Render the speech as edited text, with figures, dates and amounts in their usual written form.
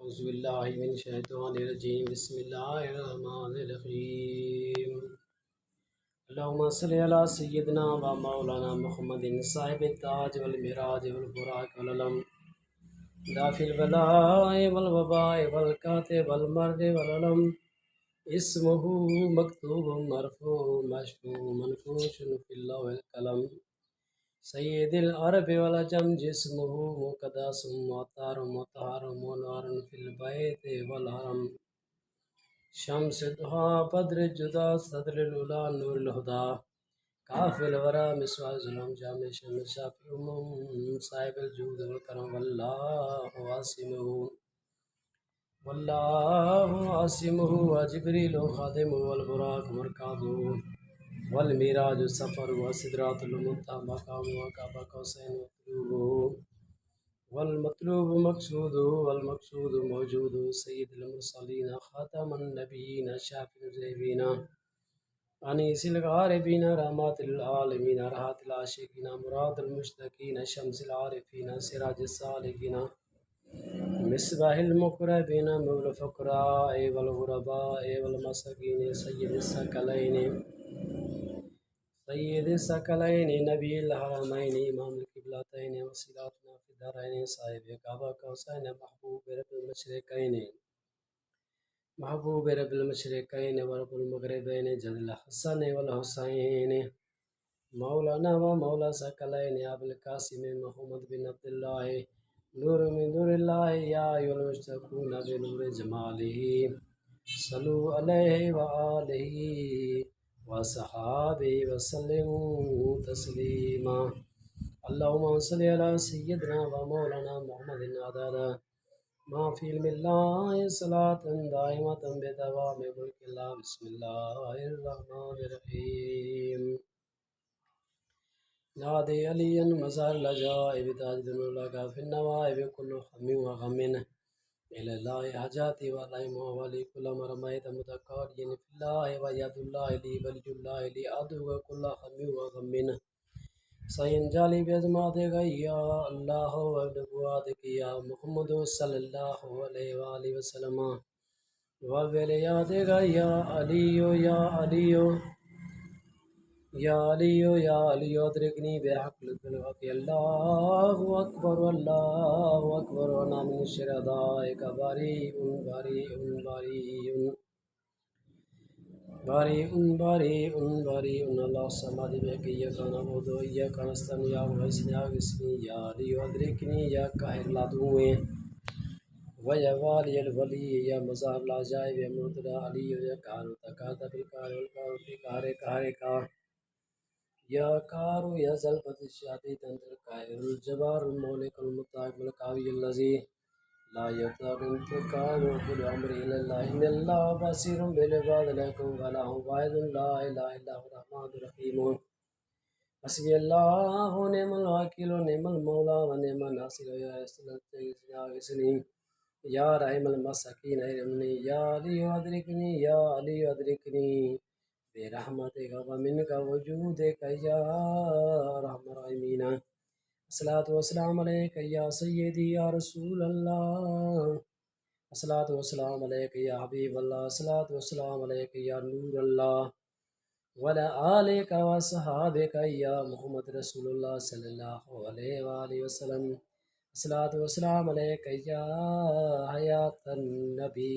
أعوذ بالله من الشيطان الرجيم بسم الله الرحمن الرحيم اللهم صل على سيدنا ومولانا محمد صاحب التاج والمراج والبراق والعلم دافع البلاء والوباء والكاتب والمرد والعلم اسمه مكتوب مرفوع مشفوع منقوش في اللوح والقلم سید العرب والعجم جسمه مقدس معطر مطهر منور في البيت والحرم شمس الضحى بدر الجدى صدر الأولى نور الهدى کافی الورا مسوا ظلم جامع شمس شافی صاحب الجود والکرم واللہ عاصمہ وجبریل خادم والبراق مرکابہ والمراج السفر وسدرات المنتہى مقام وقاب قوسین مطلوب والمطلوب مقصود والمقصود موجود سید المرسلین خاتم النبیین شافی الذیبین انیس الغاربین رحمت للعالمین راحت العاشقین مراد المشتقین شمس العارفین سراج السالکین مصباح المقربین مول الفقراء والغرباء والمساکین سید الثقلین نبی الحرمین امام القبلتین وسیلتنا فی الدارین صاحب کعبہ قوسین محبوب رب المشرقین ورب المغربین جد الحسن والحسین مولانا و مولا ثقلین ابو القاسم محمد بن عبداللہ نور من نور اللہ یا ایھا المشتاقون بنور جمالہ صلو علیہ وآلہ وصحابہ وسلموا تسلیما اللہم صلی علی سیدنا و مولانا محمد عدد ما فی علم اللہ صلاة دائمة بدوام ملک اللہ بسم اللہ الرحمن الرحیم نادی علی مظہر العجائب تاج العلقاء فی النوائب کل خم و غم الاللہ حجاتی والائم ولی کل مرمیت متقارین فی اللہ و ید اللہ لی ولی اللہ لی عدو کل خم و غم سین جالی بیزمات یا اللہ و نبوات یا محمد صلی اللہ علیہ وآلہ وسلم و ولیات یا علیو یا علیو یا علیو یا علیو ادرکنی بحق لطف اللہ اکبر وانا من الشہداء بریء بریء بریء بریء اللہ الصمد ایاک نعبد و ایاک نستعین یا غیثنی یا علیو ادرکنی یا قاہر العدو و یا والی الولی یا مظہر العجائب یا مرتضی علیو یا قہر تقاضى بالقہر والقہر فی قہر قہر کا یا کارو یا ذلبت الشادی تنت القاہر الجبار المولک المطاق القاوی الذی لا یفتر انتقال وكل امر الى الله ان الله بصير بالعباد لكم وله واحد لا اله الا هو الرحمن الرحيم حسبي الله ونعم الوكيل ونعم المولى ونعم الناصر يا اسلام یا رحم المساکین ارحمنی یا علی ادرکنی یا علی ادرکنی برحمتک ومنک وجودک یا ارحم الراحمین الصلاۃ والسلام علیک یا سیدی یا رسول اللہ الصلاۃ والسلام علیک یا حبیب اللہ الصلاۃ والسلام علیک یا نور اللہ وعلی آلک وصحابک یا محمد رسول اللہ صلی اللہ علیہ وآلہ وسلم الصلاۃ والسلام علیک یا حیات النبی